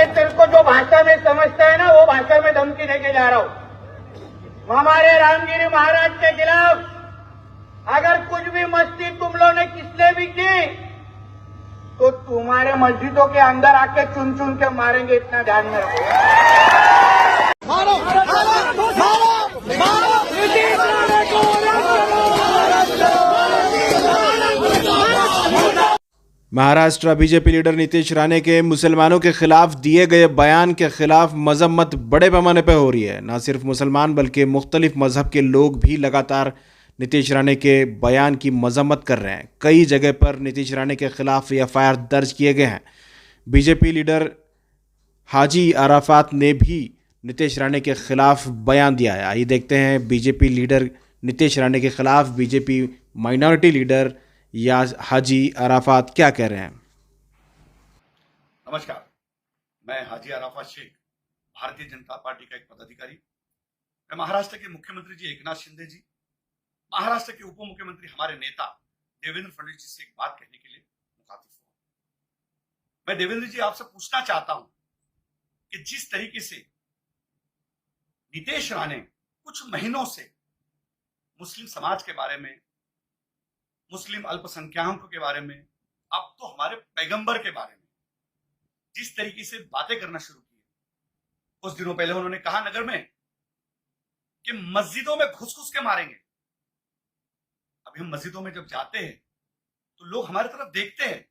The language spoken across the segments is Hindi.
तेरे को जो भाषा में समझता है ना, वो भाषा में धमकी देके जा रहा हूं। हमारे रामगिरी महाराज के खिलाफ अगर कुछ भी मस्ती तुम लोगों ने किसने भी की तो तुम्हारे मस्जिदों के अंदर आके चुन चुन के मारेंगे, इतना ध्यान में रखो। महाराष्ट्र बीजेपी लीडर नीतीश राणे के मुसलमानों के खिलाफ दिए गए बयान के खिलाफ मजम्मत बड़े पैमाने पर हो रही है। न सिर्फ मुसलमान बल्कि मुख्तलिफ मजहब के लोग भी लगातार नीतीश राणे के बयान की मजम्मत कर रहे हैं। कई जगह पर नीतीश राणे के खिलाफ एफआईआर दर्ज किए गए हैं। बीजेपी लीडर हाजी अराफात ने भी नीतीश राणे के खिलाफ बयान दिया है। आइए देखते हैं बीजेपी लीडर नीतीश राणे के खिलाफ बीजेपी माइनॉरिटी लीडर या हाजी अराफात क्या कह रहे हैं। नमस्कार, मैं हाजी अराफात शेख, भारतीय जनता पार्टी का एक पदाधिकारी। मैं महाराष्ट्र के मुख्यमंत्री जी एकनाथ शिंदे जी, महाराष्ट्र के उप मुख्यमंत्री हमारे नेता देवेंद्र फडणवीस जी से एक बात कहने के लिए मुखातिब हूं। मैं देवेंद्र जी आपसे पूछना चाहता हूं कि जिस तरीके से नीतीश राणे कुछ महीनों से मुस्लिम समाज के बारे में, मुस्लिम अल्पसंख्याकों के बारे में, अब तो हमारे पैगंबर के बारे में जिस तरीके से बातें करना शुरू की, कुछ दिनों पहले उन्होंने कहा नगर में कि मस्जिदों में घुस घुस के मारेंगे। अभी हम मस्जिदों में जब जाते हैं तो लोग हमारी तरफ देखते हैं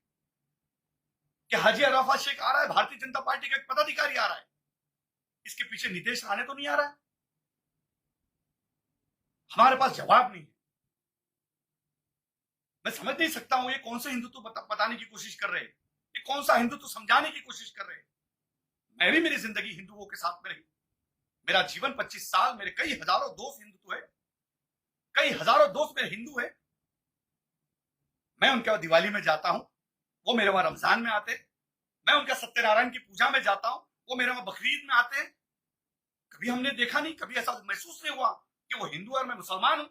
कि हाजी अराफात शेख आ रहा है, भारतीय जनता पार्टी का एक पदाधिकारी आ रहा है, इसके पीछे नीतीश राणे तो नहीं आ रहा है। हमारे पास जवाब नहीं है। मैं समझ नहीं सकता हूं ये कौन सा हिंदुत्व बताने की कोशिश कर रहे हैं, ये कौन सा हिंदुत्व समझाने की कोशिश कर रहे हैं। मैं भी मेरी जिंदगी हिंदुओं के साथ में रही, मेरा जीवन 25 साल, मेरे कई हजारों दोस्त हिंदुत्व है, कई हजारों दोस्त मेरे हिंदू है। मैं उनके दिवाली में जाता हूं, वो मेरे वहां रमजान में आते, मैं उनका सत्यनारायण की पूजा में जाता हूं, वो मेरे वहां बकरीद में आते हैं। कभी हमने देखा नहीं, कभी ऐसा महसूस नहीं हुआ कि वो हिंदू है और मैं मुसलमान हूं,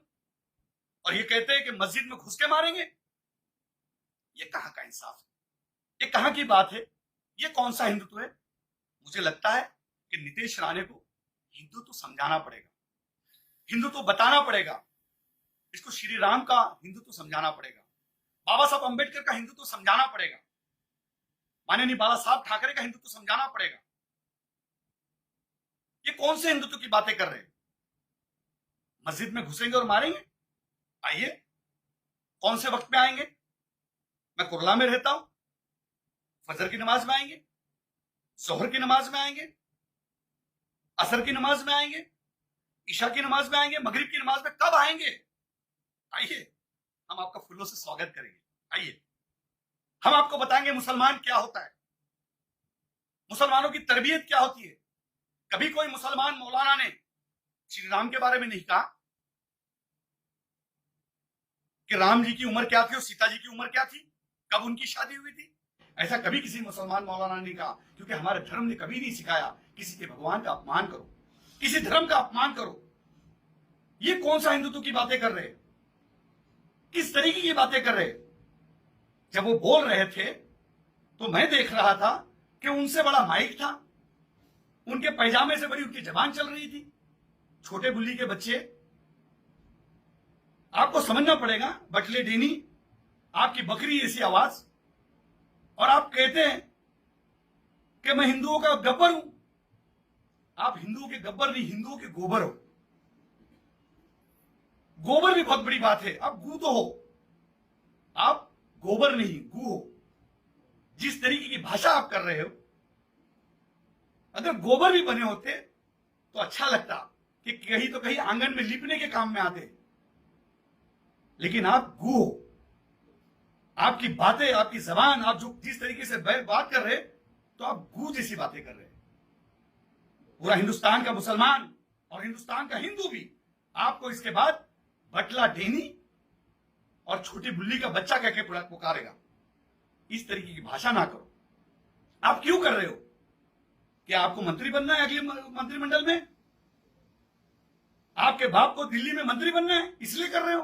और ये कहते हैं कि मस्जिद में घुस के मारेंगे। ये कहां का इंसाफ है, ये कहां की बात है, ये कौन सा हिंदुत्व है। मुझे लगता है कि नीतीश राणे को हिंदुत्व समझाना पड़ेगा, हिंदुत्व बताना पड़ेगा, इसको श्री राम का हिंदुत्व समझाना पड़ेगा, बाबा साहब अंबेडकर का हिंदुत्व समझाना पड़ेगा, माननीय बाला साहब ठाकरे का हिंदुत्व समझाना पड़ेगा। ये कौन से हिंदुत्व की बातें कर रहे हैं। मस्जिद में घुसेंगे और मारेंगे। आइए, कौन से वक्त में आएंगे। मैं कुरला में रहता हूं, फजर की नमाज में आएंगे, जोहर की नमाज में आएंगे, असर की नमाज में आएंगे, ईशा की नमाज में आएंगे, मगरिब की नमाज में कब आएंगे। आइए, हम आपका फूलों से स्वागत करेंगे। आइए, हम आपको बताएंगे मुसलमान क्या होता है, मुसलमानों की तरबियत क्या होती है। कभी कोई मुसलमान मौलाना ने श्री राम के बारे में नहीं कहा कि राम जी की उम्र क्या थी और सीता जी की उम्र क्या थी, कब उनकी शादी हुई थी। ऐसा कभी किसी मुसलमान मौलाना ने कहा, क्योंकि हमारे धर्म ने कभी नहीं सिखाया किसी के भगवान का अपमान करो, किसी धर्म का अपमान करो। ये कौन सा हिंदुत्व की बातें कर रहे हैं, किस तरीके की बातें कर रहे हैं। जब वो बोल रहे थे तो मैं देख रहा था कि उनसे बड़ा माइक था, उनके पैजामे से बड़ी उनकी जबान चल रही थी। छोटे बुल्ली के बच्चे, आपको समझना पड़ेगा, बटले डेनी, आपकी बकरी ऐसी आवाज, और आप कहते हैं कि मैं हिंदुओं का गब्बर हूं। आप हिंदुओं के गब्बर नहीं, हिंदुओं के गोबर हो। गोबर भी बहुत बड़ी बात है, आप गू तो हो, आप गोबर नहीं गू हो। जिस तरीके की भाषा आप कर रहे हो, अगर गोबर भी बने होते तो अच्छा लगता कि कहीं तो कहीं आंगन में लिपने के काम में आते, लेकिन आप गू हो। आपकी बातें, आपकी जबान, आप जो जिस तरीके से बात कर रहे तो आप गू जैसी बातें कर रहे। पूरा हिंदुस्तान का मुसलमान और हिंदुस्तान का हिंदू भी आपको इसके बाद बटला डेनी और छोटी बुल्ली का बच्चा कह के पुकारेगा। इस तरीके की भाषा ना करो। आप क्यों कर रहे हो? क्या आपको मंत्री बनना है अगले मंत्रिमंडल में? आपके बाप को दिल्ली में मंत्री बनना है, इसलिए कर रहे हो?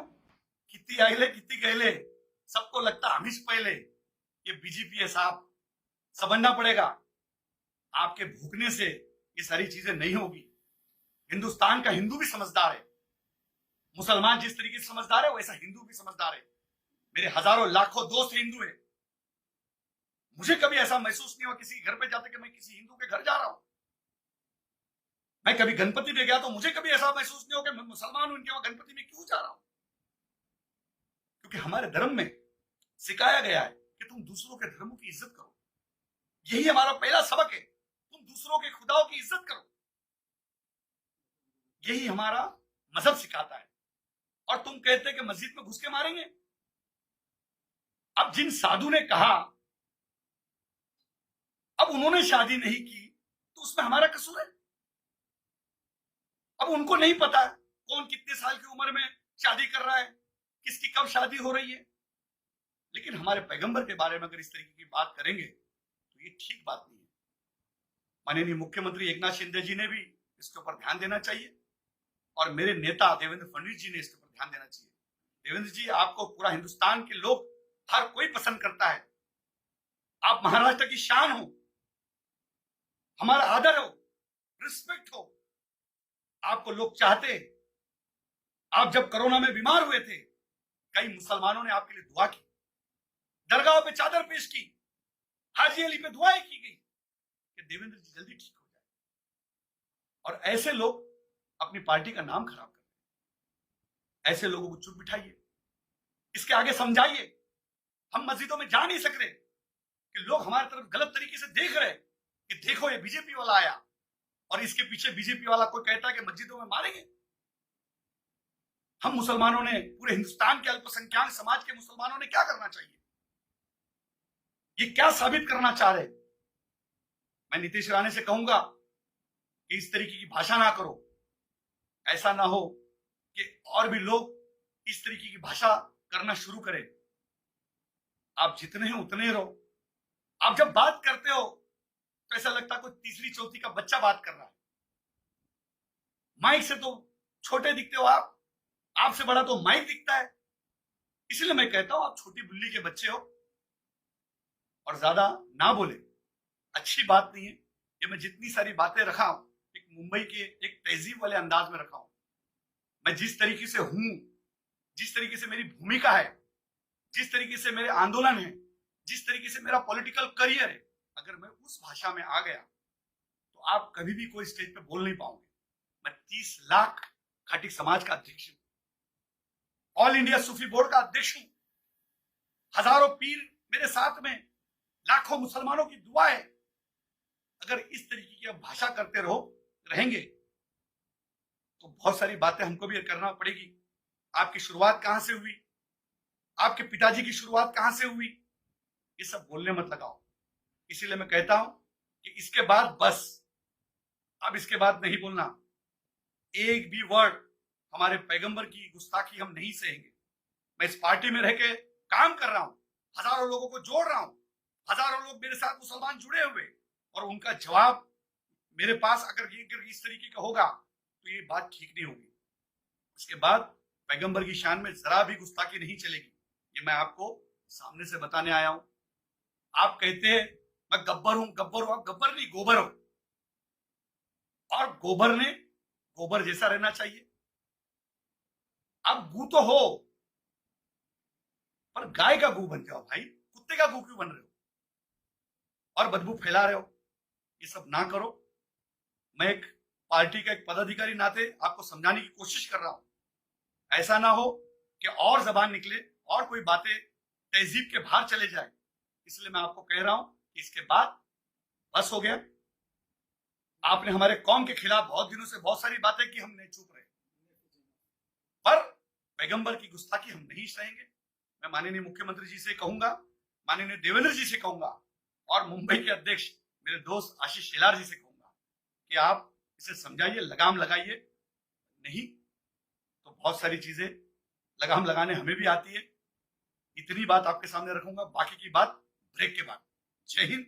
कितनी आइले कितनी गहले, सबको लगता हमीश पहले। ये बीजेपी है साहब, समझना पड़ेगा। आपके भूखने से ये सारी चीजें नहीं होगी। हिंदुस्तान का हिंदू भी समझदार है। मुसलमान जिस तरीके से समझदार है वैसा हिंदू भी समझदार है। मेरे हजारों लाखों दोस्त हिंदू है। मुझे कभी ऐसा महसूस नहीं हुआ किसी घर पे जाते कि मैं किसी हिंदू के घर जा रहा हूं। मैं कभी गणपति में गया तो मुझे कभी ऐसा महसूस नहीं हो कि मैं मुसलमान हूं, इनके वहां गणपति में क्यों जा रहा हूं। क्योंकि हमारे धर्म में सिखाया गया है कि तुम दूसरों के धर्मों की इज्जत करो। यही हमारा पहला सबक है, तुम दूसरों के खुदाओं की इज्जत करो। यही हमारा मजहब सिखाता है। और तुम कहते हैं कि मस्जिद में घुस के मारेंगे। अब जिन साधु ने कहा अब उन्होंने शादी नहीं की तो उसमें हमारा कसूर है। अब उनको नहीं पता कौन कितने साल की उम्र में शादी कर रहा है, किसकी कब शादी हो रही है। लेकिन हमारे पैगंबर के बारे में अगर इस तरीके की बात करेंगे तो ये ठीक बात नहीं है। माननीय मुख्यमंत्री एकनाथ शिंदे जी ने भी इसके ऊपर ध्यान देना चाहिए और मेरे नेता देवेंद्र फडणवीस जी ने इसके ऊपर ध्यान देना चाहिए। देवेंद्र जी, आपको पूरा हिंदुस्तान के लोग हर कोई पसंद करता है। आप महाराष्ट्र की शान हो, हमारा आदर हो, रिस्पेक्ट हो, आपको लोग चाहते। आप जब कोरोना में बीमार हुए थे कई मुसलमानों ने आपके लिए दुआ की, दरगाहों पे चादर पेश की, हाजी अली पे दुआएं की गई कि देवेंद्र जी जल्दी ठीक हो जाए। और ऐसे लोग अपनी पार्टी का नाम खराब कर रहे हैं। ऐसे लोगों को चुप बिठाइए, इसके आगे समझाइए। हम मस्जिदों में जा नहीं सक रहे कि लोग हमारी तरफ गलत तरीके से देख रहे कि देखो ये बीजेपी वाला आया और इसके पीछे बीजेपी वाला कोई कहता है कि मस्जिदों में मारेंगे। हम मुसलमानों ने, पूरे हिंदुस्तान के अल्पसंख्यक समाज के मुसलमानों ने क्या करना चाहिए? ये क्या साबित करना चाह रहे? मैं नीतीश राणे से कहूंगा कि इस तरीके की भाषा ना करो। ऐसा ना हो कि और भी लोग इस तरीके की भाषा करना शुरू करें। आप जितने हैं उतने ही रहो। आप जब बात करते हो तो ऐसा लगता है कोई तीसरी चौथी का बच्चा बात कर रहा है। माइक से तो छोटे दिखते हो आप, आपसे बड़ा तो माइक दिखता है। इसलिए मैं कहता हूं आप छोटी बुल्ली के बच्चे हो और ज्यादा ना बोले, अच्छी बात नहीं है। ये मैं जितनी सारी बातें रखा हूं एक मुंबई के एक तहजीब वाले अंदाज में रखा हूं। मैं जिस तरीके से हूं, जिस तरीके से मेरी भूमिका है, जिस तरीके से मेरे आंदोलन है, जिस तरीके से मेरा पॉलिटिकल करियर है, अगर मैं उस भाषा में आ गया तो आप कभी भी कोई स्टेज पे बोल नहीं पाओगे। मैं 30 लाख खाटिक समाज का अध्यक्ष हूं, ऑल इंडिया सूफी बोर्ड का अध्यक्ष हूं। हजारों पीर मेरे साथ में, लाखों मुसलमानों की दुआ है। अगर इस तरीके की भाषा करते रहेंगे तो बहुत सारी बातें हमको भी करना पड़ेगी। आपकी शुरुआत कहां से हुई, आपके पिताजी की शुरुआत कहां से हुई, ये सब बोलने मत लगाओ। इसीलिए मैं कहता हूं कि इसके बाद बस, अब इसके बाद नहीं बोलना। एक भी वर्ड हमारे पैगंबर की गुस्ताखी हम नहीं सहेंगे। मैं इस पार्टी में रह के काम कर रहा हूं, हजारों लोगों को जोड़ रहा हूं, हजारों लोग मेरे साथ मुसलमान जुड़े हुए, और उनका जवाब मेरे पास अगर इस तरीके का होगा तो ये बात ठीक नहीं होगी। इसके बाद पैगंबर की शान में जरा भी गुस्ताखी नहीं चलेगी। ये मैं आपको सामने से बताने आया हूं। आप कहते हैं मैं गब्बर हूं, गब्बर हूं। आप गब्बर नहीं, गोबर हो। और गोबर ने गोबर जैसा रहना चाहिए। आप गू तो हो पर गाय का गू बन जाओ भाई, कुत्ते का गू क्यों बन रहे हो और बदबू फैला रहे हो? ये सब ना करो। मैं एक पार्टी का एक पदाधिकारी नाते आपको समझाने की कोशिश कर रहा हूं। ऐसा ना हो कि और जबान निकले और कोई बातें तहजीब के बाहर चले जाए। इसलिए मैं आपको कह रहा हूं कि इसके बाद बस हो गया। आपने हमारे कौम के खिलाफ बहुत दिनों से बहुत सारी बातें की, हम नहीं चुप रहे, पर पैगंबर की गुस्ताखी हम नहीं सहेंगे। मैं माननीय मुख्यमंत्री जी से कहूंगा, माननीय देवेंद्र जी से कहूंगा और मुंबई के अध्यक्ष मेरे दोस्त आशीष शेलार जी से कहूंगा कि आप इसे समझाइए, लगाम लगाइए। नहीं तो बहुत सारी चीजें लगाम लगाने हमें भी आती है। इतनी बात आपके सामने रखूंगा, बाकी की बात ब्रेक के बाद। जय हिंद,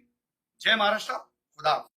जय महाराष्ट्र, खुदा हाफिज।